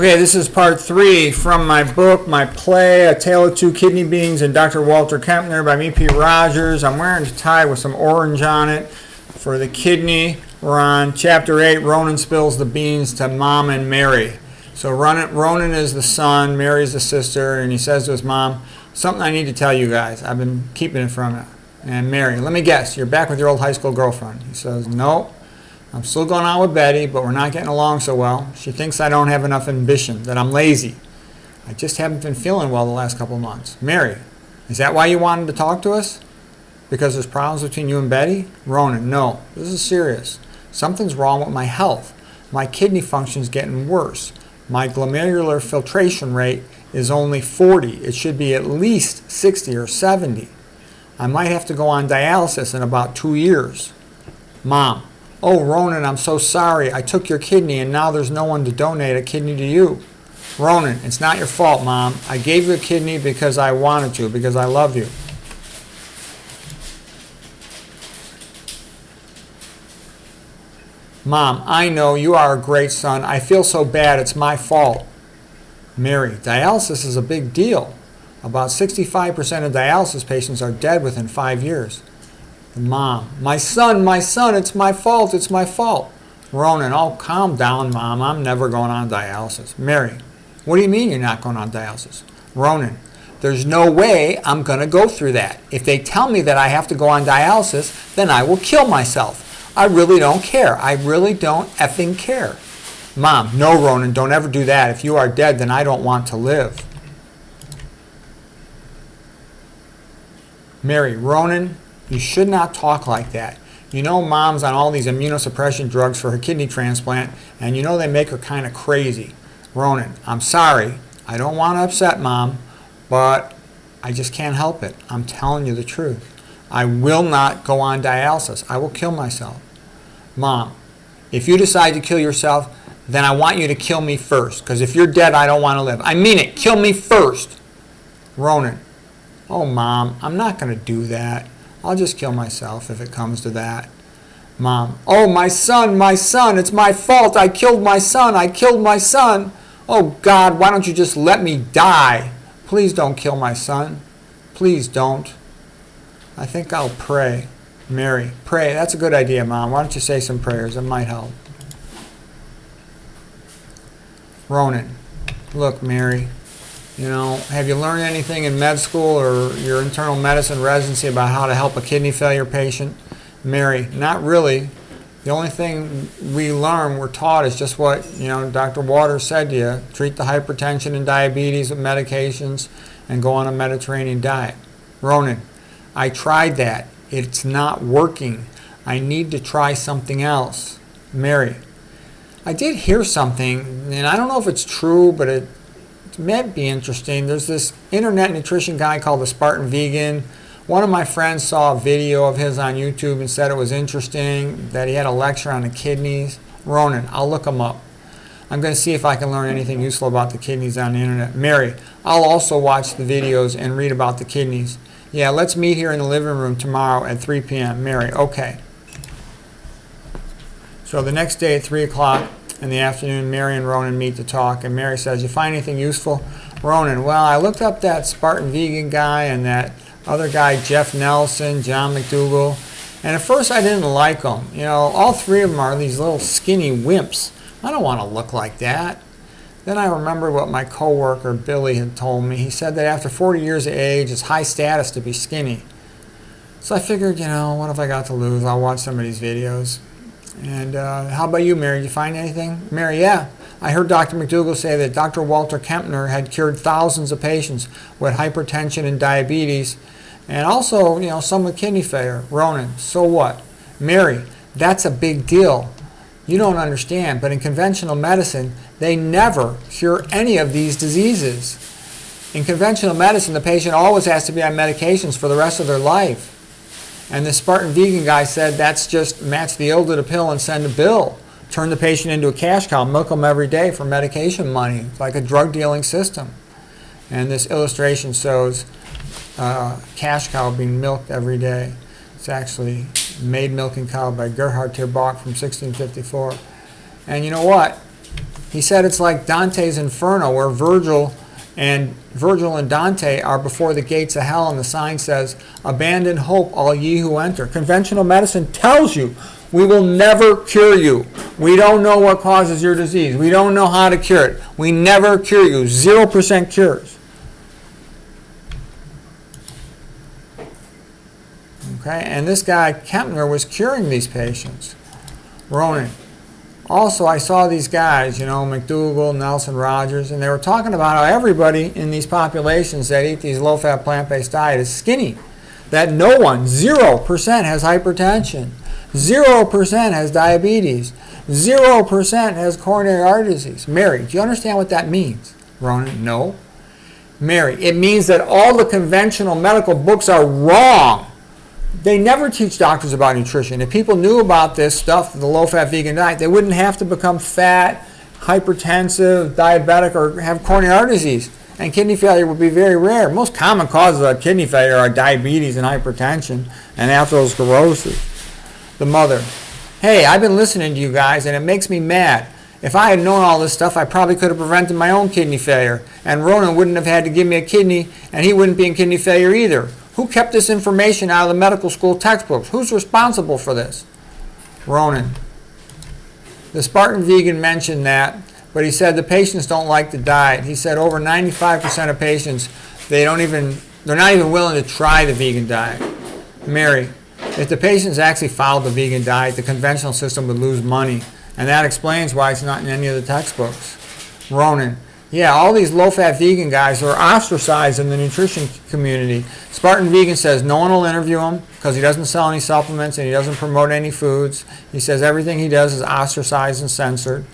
Okay, this is part 3 from my book, my play, A Tale of Two Kidney Beings and Dr. Walter Kempner by me, P. Rogers. I'm wearing a tie with some orange on it for the kidney. We're on Chapter 8, Ronin spills the beans to Mom and Mary. So Ronin is the son, Mary's the sister, and he says to his mom, something I need to tell you guys. I've been keeping it from you. And Mary, let me guess, you're back with your old high school girlfriend. He says, no. I'm still going on with Betty, but we're not getting along so well. She thinks I don't have enough ambition, that I'm lazy. I just haven't been feeling well the last couple of months. Mary, is that why you wanted to talk to us? Because there's problems between you and Betty? Ronin, no, this is serious. Something's wrong with my health. My kidney function's getting worse. My glomerular filtration rate is only 40. It should be at least 60 or 70. I might have to go on dialysis in about 2 years. Mom, oh, Ronin, I'm so sorry. I took your kidney and now there's no one to donate a kidney to you. Ronin, it's not your fault, Mom. I gave you a kidney because I wanted to, because I love you. Mom, I know you are a great son. I feel so bad. It's my fault. Mary, dialysis is a big deal. About 65% of dialysis patients are dead within 5 years. Mom, my son, it's my fault, it's my fault. Ronin, oh, calm down, Mom, I'm never going on dialysis. Mary, what do you mean you're not going on dialysis? Ronin, there's no way I'm going to go through that. If they tell me that I have to go on dialysis, then I will kill myself. I really don't care. I really don't effing care. Mom, no, Ronin, don't ever do that. If you are dead, then I don't want to live. Mary, Ronin, you should not talk like that. You know Mom's on all these immunosuppression drugs for her kidney transplant, and you know they make her kind of crazy. Ronin, I'm sorry. I don't want to upset Mom, but I just can't help it. I'm telling you the truth. I will not go on dialysis. I will kill myself. Mom, if you decide to kill yourself, then I want you to kill me first, because if you're dead, I don't want to live. I mean it. Kill me first. Ronin, oh, Mom, I'm not going to do that. I'll just kill myself if it comes to that. Mom, oh, my son, it's my fault. I killed my son. Oh, God, why don't you just let me die? Please don't kill my son. Please don't. I think I'll pray. Mary, pray. That's a good idea, Mom. Why don't you say some prayers? It might help. Ronin, look, Mary, you know, have you learned anything in med school or your internal medicine residency about how to help a kidney failure patient? Mary, not really. The only thing we're taught is just what, Dr. Waters said to you. Treat the hypertension and diabetes with medications and go on a Mediterranean diet. Ronin, I tried that. It's not working. I need to try something else. Mary, I did hear something, and I don't know if it's true, but it might be interesting. There's this internet nutrition guy called the Spartan Vegan. One of my friends saw a video of his on YouTube and said it was interesting, that he had a lecture on the kidneys. Ronin, I'll look him up. I'm going to see if I can learn anything useful about the kidneys on the internet. Mary, I'll also watch the videos and read about the kidneys. Yeah, let's meet here in the living room tomorrow at 3 p.m. Mary, okay. So the next day at 3 o'clock in the afternoon, Mary and Ronin meet to talk, and Mary says, you find anything useful? Ronin, well, I looked up that Spartan Vegan guy and that other guy, Jeff Nelson, John McDougall, and at first I didn't like them. All three of them are these little skinny wimps. I don't want to look like that. Then I remembered what my coworker Billy had told me. He said that after 40 years of age, it's high status to be skinny. So I figured, what have I got to lose? I'll watch some of these videos. And how about you, Mary? Did you find anything? Mary, yeah. I heard Dr. McDougall say that Dr. Walter Kempner had cured thousands of patients with hypertension and diabetes, and also, some with kidney failure. Ronin, so what? Mary, that's a big deal. You don't understand, but in conventional medicine, they never cure any of these diseases. In conventional medicine, the patient always has to be on medications for the rest of their life. And the Spartan Vegan guy said that's just match the ill to the pill and send a bill. Turn the patient into a cash cow, milk them every day for medication money. It's like a drug dealing system. And this illustration shows a cash cow being milked every day. It's actually Maid Milking Cow by Gerhard ter Bok from 1654. And you know what? He said it's like Dante's Inferno, where Virgil and Dante are before the gates of hell, and the sign says, "Abandon hope, all ye who enter." Conventional medicine tells you, we will never cure you. We don't know what causes your disease. We don't know how to cure it. We never cure you. 0% cures. Okay, and this guy, Kempner, was curing these patients. Ronin. Also, I saw these guys, McDougall, Nelson, Rogers, and they were talking about how everybody in these populations that eat these low-fat plant-based diet is skinny. That no one, 0%, has hypertension. 0% has diabetes. 0% has coronary artery disease. Mary, do you understand what that means? Ronin, no. Mary, it means that all the conventional medical books are wrong. They never teach doctors about nutrition. If people knew about this stuff, the low-fat vegan diet, they wouldn't have to become fat, hypertensive, diabetic, or have coronary artery disease. And kidney failure would be very rare. Most common causes of kidney failure are diabetes and hypertension and atherosclerosis. The mother, hey, I've been listening to you guys, and it makes me mad. If I had known all this stuff, I probably could have prevented my own kidney failure. And Ronin wouldn't have had to give me a kidney, and he wouldn't be in kidney failure either. Who kept this information out of the medical school textbooks? Who's responsible for this? Ronin. The Spartan vegan mentioned that, but he said the patients don't like the diet. He said over 95% of patients, they're not even willing to try the vegan diet. Mary, if the patients actually followed the vegan diet, the conventional system would lose money, and that explains why it's not in any of the textbooks. Ronin. Yeah, all these low-fat vegan guys are ostracized in the nutrition community. Spartan Vegan says no one will interview him because he doesn't sell any supplements and he doesn't promote any foods. He says everything he does is ostracized and censored.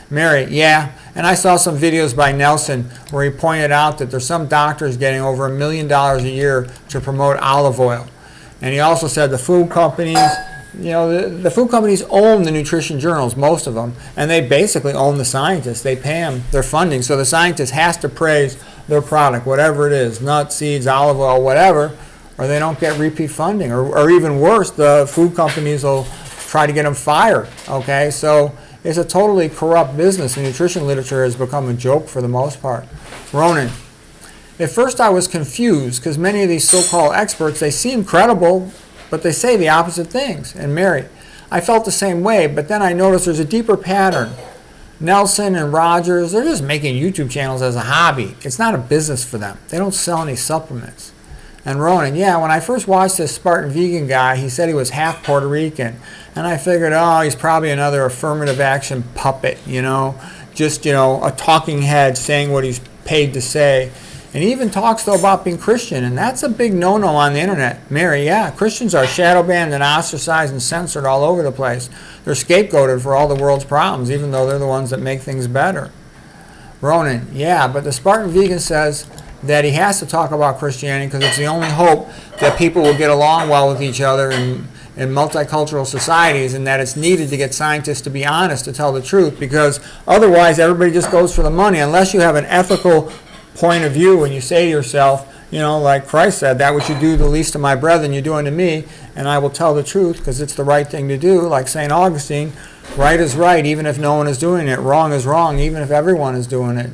Mary, yeah, and I saw some videos by Nelson where he pointed out that there's some doctors getting over $1 million a year to promote olive oil. And he also said the food companies, the food companies own the nutrition journals, most of them, and they basically own the scientists. They pay them their funding, so the scientist has to praise their product, whatever it is, nuts, seeds, olive oil, whatever, or they don't get repeat funding. Or even worse, the food companies will try to get them fired, okay? So it's a totally corrupt business. The nutrition literature has become a joke for the most part. Ronin. At first I was confused because many of these so-called experts, they seem credible, but they say the opposite things. And Mary, I felt the same way, but then I noticed there's a deeper pattern. Nelson and Rogers, they're just making YouTube channels as a hobby. It's not a business for them. They don't sell any supplements. And Ronin, yeah, when I first watched this Spartan vegan guy, he said he was half Puerto Rican. And I figured, he's probably another affirmative action puppet, just, a talking head saying what he's paid to say. And he even talks, though, about being Christian, and that's a big no-no on the internet. Mary, yeah, Christians are shadow banned and ostracized and censored all over the place. They're scapegoated for all the world's problems, even though they're the ones that make things better. Ronin, yeah, but the Spartan vegan says that he has to talk about Christianity because it's the only hope that people will get along well with each other in multicultural societies, and that it's needed to get scientists to be honest, to tell the truth, because otherwise everybody just goes for the money. Unless you have an ethical point of view and you say to yourself, like Christ said, that which you do the least of my brethren you do unto me, and I will tell the truth because it's the right thing to do. Like St. Augustine, right is right even if no one is doing it, wrong is wrong even if everyone is doing it.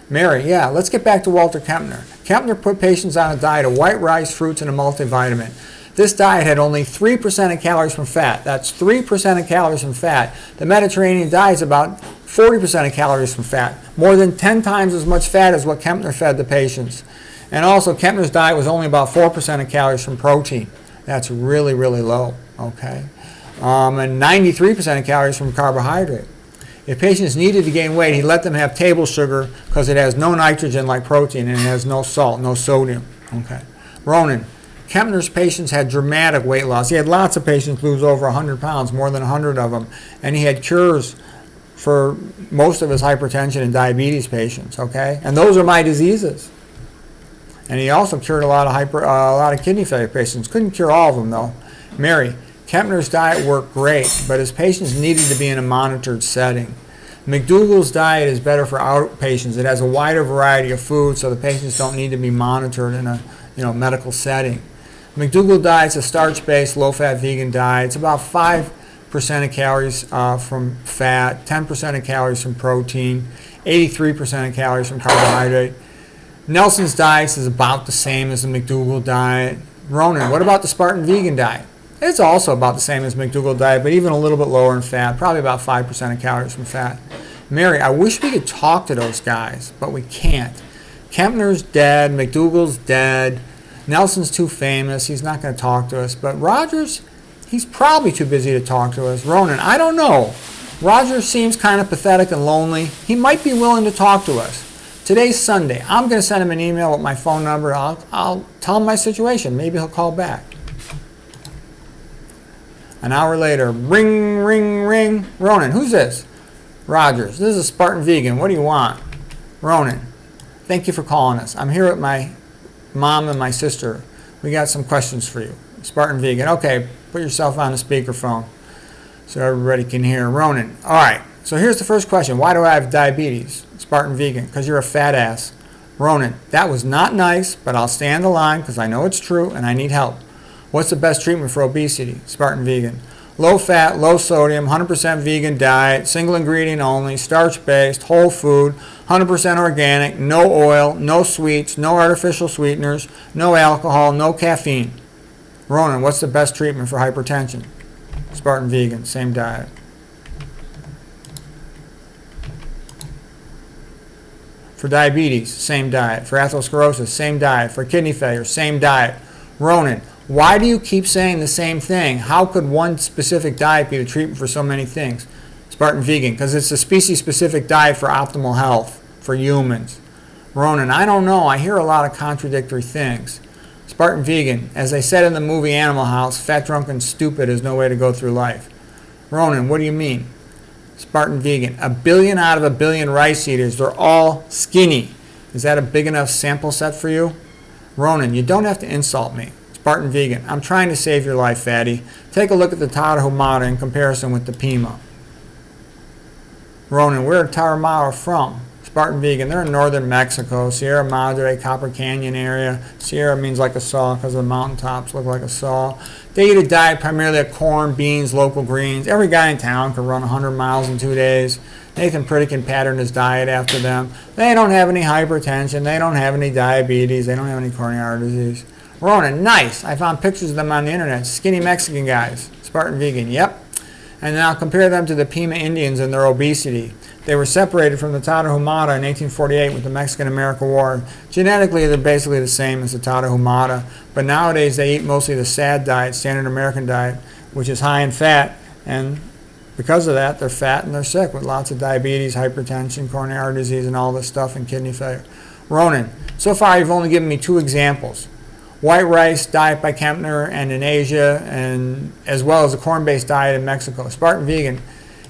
Mary, yeah, let's get back to Walter Kempner. Kempner put patients on a diet of white rice, fruits, and a multivitamin. This diet had only 3% of calories from fat. That's 3% of calories from fat. The Mediterranean diet is about 40% of calories from fat, more than 10 times as much fat as what Kempner fed the patients. And also, Kempner's diet was only about 4% of calories from protein. That's really, really low, okay? And 93% of calories from carbohydrate. If patients needed to gain weight, he let them have table sugar because it has no nitrogen like protein and it has no salt, no sodium, okay? Ronin. Kempner's patients had dramatic weight loss. He had lots of patients lose over 100 pounds, more than 100 of them, and he had cures for most of his hypertension and diabetes patients, okay? And those are my diseases. And he also cured a lot of kidney failure patients. Couldn't cure all of them, though. Mary, Kempner's diet worked great, but his patients needed to be in a monitored setting. McDougall's diet is better for outpatients. It has a wider variety of food, so the patients don't need to be monitored in a medical setting. McDougall diet's a starch-based, low-fat vegan diet. It's about 5 of calories from fat, 10% of calories from protein, 83% of calories from carbohydrate. Nelson's diet is about the same as the McDougall diet. Ronin, what about the Spartan vegan diet? It's also about the same as McDougall diet, but even a little bit lower in fat, probably about 5% of calories from fat. Mary, I wish we could talk to those guys, but we can't. Kempner's dead, McDougall's dead, Nelson's too famous, he's not going to talk to us, but Rogers, he's probably too busy to talk to us. Ronin, I don't know. Rogers seems kind of pathetic and lonely. He might be willing to talk to us. Today's Sunday. I'm going to send him an email with my phone number. I'll tell him my situation. Maybe he'll call back. An hour later, ring, ring, ring. Ronin, who's this? Rogers, this is a Spartan vegan. What do you want? Ronin, thank you for calling us. I'm here with my mom and my sister. We got some questions for you. Spartan vegan. Okay, put yourself on the speakerphone so everybody can hear. Ronin, all right. So here's the first question. Why do I have diabetes? Spartan vegan, because you're a fat ass. Ronin, that was not nice, but I'll stand the line because I know it's true and I need help. What's the best treatment for obesity? Spartan vegan. Low fat, low sodium, 100% vegan diet, single ingredient only, starch based, whole food, 100% organic, no oil, no sweets, no artificial sweeteners, no alcohol, no caffeine. Ronin, what's the best treatment for hypertension? Spartan vegan, same diet. For diabetes, same diet. For atherosclerosis, same diet. For kidney failure, same diet. Ronin, why do you keep saying the same thing? How could one specific diet be the treatment for so many things? Spartan vegan, because it's a species-specific diet for optimal health, for humans. Ronin, I don't know. I hear a lot of contradictory things. Spartan vegan, as I said in the movie Animal House, fat, drunk, and stupid is no way to go through life. Ronin, what do you mean? Spartan vegan, 1 billion out of 1 billion rice eaters, they're all skinny. Is that a big enough sample set for you? Ronin, you don't have to insult me. Spartan vegan, I'm trying to save your life, fatty. Take a look at the Tarahumara in comparison with the Pima. Ronin, where are Tarahumara from? Spartan vegan, they're in northern Mexico, Sierra Madre, Copper Canyon area. Sierra means like a saw because the mountaintops look like a saw. They eat a diet primarily of corn, beans, local greens. Every guy in town can run 100 miles in 2 days. Nathan Pritikin patterned his diet after them. They don't have any hypertension. They don't have any diabetes. They don't have any coronary artery disease. Ronin, nice. I found pictures of them on the internet. Skinny Mexican guys. Spartan vegan, yep. And now compare them to the Pima Indians and their obesity. They were separated from the Tarahumara in 1848 with the Mexican-American War. Genetically, they're basically the same as the Tarahumara, but nowadays they eat mostly the SAD diet, standard American diet, which is high in fat, and because of that, they're fat and they're sick with lots of diabetes, hypertension, coronary artery disease, and all this stuff, and kidney failure. Ronin, so far you've only given me 2 examples. White rice diet by Kempner and in Asia, and as well as a corn-based diet in Mexico. Spartan vegan,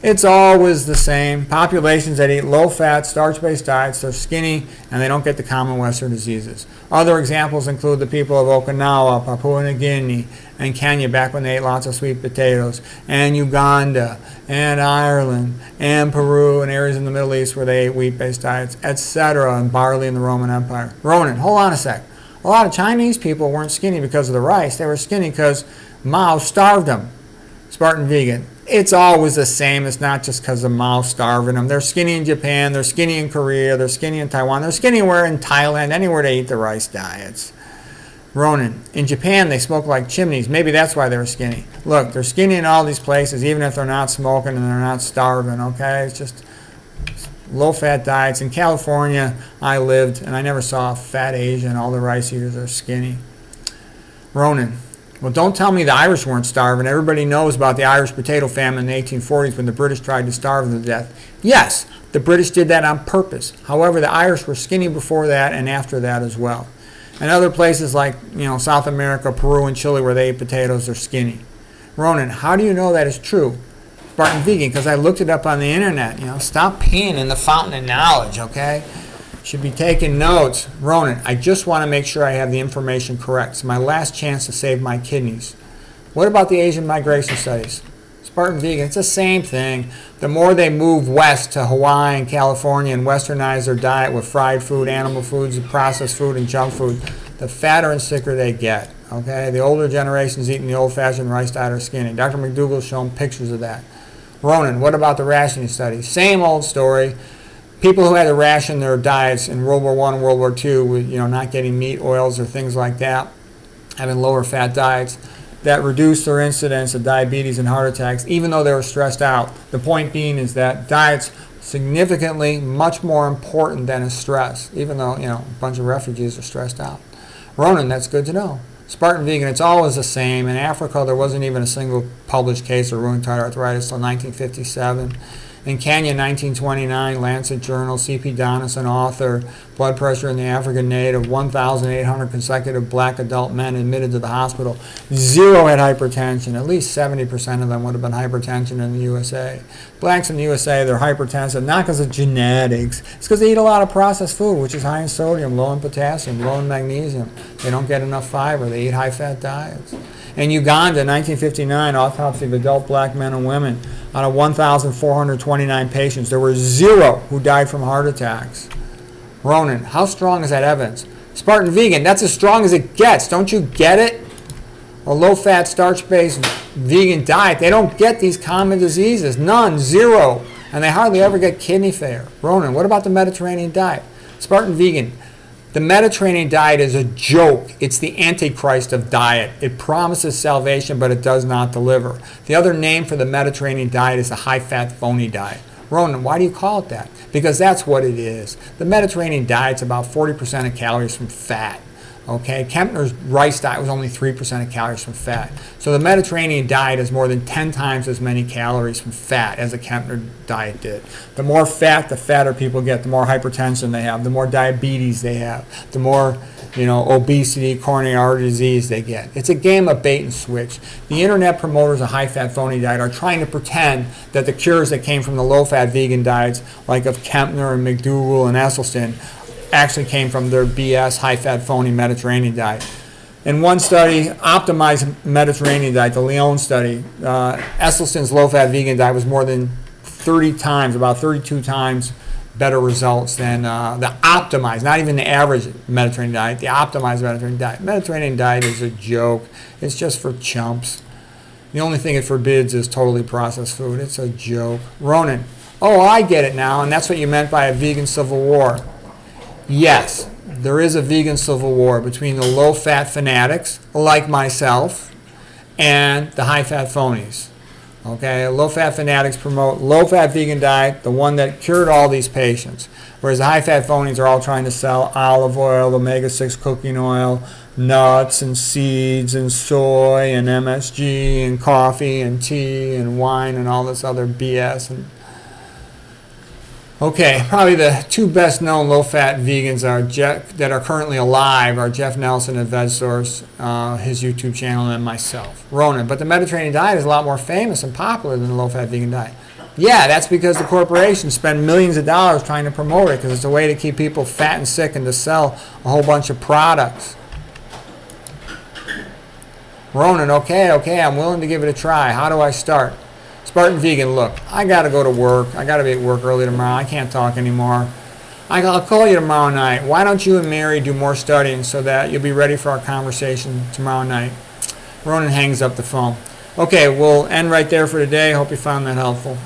it's always the same. Populations that eat low-fat, starch-based diets, they're skinny, and they don't get the common Western diseases. Other examples include the people of Okinawa, Papua New Guinea, and Kenya back when they ate lots of sweet potatoes, and Uganda, and Ireland, and Peru, and areas in the Middle East where they ate wheat-based diets, etc., and barley in the Roman Empire. Ronin, hold on a sec. A lot of Chinese people weren't skinny because of the rice. They were skinny because Mao starved them. Spartan vegan, it's always the same. It's not just because of Mao starving them. They're skinny in Japan. They're skinny in Korea. They're skinny in Taiwan. They're skinny anywhere in Thailand, anywhere they eat the rice diets. Ronin, in Japan they smoke like chimneys. Maybe that's why they're skinny. Look, they're skinny in all these places, even if they're not smoking and they're not starving, okay? It's just low-fat diets. In California, I lived, and I never saw a fat Asian. All the rice eaters are skinny. Ronin, well, don't tell me the Irish weren't starving. Everybody knows about the Irish potato famine in the 1840s when the British tried to starve them to death. Yes, the British did that on purpose. However, the Irish were skinny before that and after that as well. And other places like, South America, Peru, and Chile where they ate potatoes are skinny. Ronin, how do you know that is true? Spartan vegan, because I looked it up on the internet. Stop peeing in the fountain of knowledge, okay? Should be taking notes. Ronin, I just want to make sure I have the information correct. It's my last chance to save my kidneys. What about the Asian migration studies? Spartan vegan, it's the same thing. The more they move west to Hawaii and California and westernize their diet with fried food, animal foods, processed food, and junk food, the fatter and sicker they get, Okay, the older generations eating the old-fashioned rice diet are skinny. Dr. McDougall's shown pictures of that. Ronin, what about the rationing study? Same old story. People who had to ration their diets in World War I and World War II with, not getting meat, oils, or things like that, having lower fat diets, that reduced their incidence of diabetes and heart attacks, even though they were stressed out. The point being is that diet's significantly much more important than is stress, even though, a bunch of refugees are stressed out. Ronin, that's good to know. Spartan vegan, it's always the same. In Africa, there wasn't even a single published case of rheumatoid arthritis until 1957. In Kenya, 1929, Lancet Journal, C.P. Donison, author, blood pressure in the African native, 1,800 consecutive black adult men admitted to the hospital. 0 had hypertension. At least 70% of them would have been hypertension in the USA. Blacks in the USA, they're hypertensive, not because of genetics. It's because they eat a lot of processed food, which is high in sodium, low in potassium, low in magnesium. They don't get enough fiber. They eat high-fat diets. In Uganda, 1959, autopsy of adult black men and women. Out of 1,429 patients, there were 0 who died from heart attacks. Ronin, how strong is that evidence? Spartan vegan, that's as strong as it gets. Don't you get it? A low-fat, starch-based vegan diet, they don't get these common diseases. None, 0. And they hardly ever get kidney failure. Ronin, what about the Mediterranean diet? Spartan vegan, the Mediterranean diet is a joke. It's the antichrist of diet. It promises salvation, but it does not deliver. The other name for the Mediterranean diet is the high-fat, phony diet. Ronin, why do you call it that? Because that's what it is. The Mediterranean diet's about 40% of calories from fat. Okay, Kempner's rice diet was only 3% of calories from fat. So the Mediterranean diet is more than 10 times as many calories from fat as the Kempner diet did. The more fat, the fatter people get, the more hypertension they have, the more diabetes they have, the more obesity, coronary artery disease they get. It's a game of bait and switch. The internet promoters of high-fat phony diet are trying to pretend that the cures that came from the low-fat vegan diets, like of Kempner and McDougall and Esselstyn, actually came from their BS, high-fat, phony Mediterranean diet. In one study, optimized Mediterranean diet, the Lyon study, Esselstyn's low-fat vegan diet was more than 30 times, about 32 times better results than the optimized, not even the average Mediterranean diet, the optimized Mediterranean diet. Mediterranean diet is a joke. It's just for chumps. The only thing it forbids is totally processed food. It's a joke. Ronin, oh, I get it now, and that's what you meant by a vegan civil war. Yes, there is a vegan civil war between the low-fat fanatics, like myself, and the high-fat phonies. Okay, low-fat fanatics promote low-fat vegan diet, the one that cured all these patients, whereas the high-fat phonies are all trying to sell olive oil, omega-6 cooking oil, nuts and seeds and soy and MSG and coffee and tea and wine and all this other BS. Okay, probably the two best known low-fat vegans that are currently alive are Jeff Nelson at VegSource, his YouTube channel, and myself, Ronin. But the Mediterranean diet is a lot more famous and popular than the low-fat vegan diet. Yeah, that's because the corporations spend millions of dollars trying to promote it because it's a way to keep people fat and sick and to sell a whole bunch of products. Ronin, okay, I'm willing to give it a try. How do I start? Spartan vegan, look, I got to go to work. I got to be at work early tomorrow. I can't talk anymore. I'll call you tomorrow night. Why don't you and Mary do more studying so that you'll be ready for our conversation tomorrow night? Ronin hangs up the phone. Okay, we'll end right there for today. Hope you found that helpful.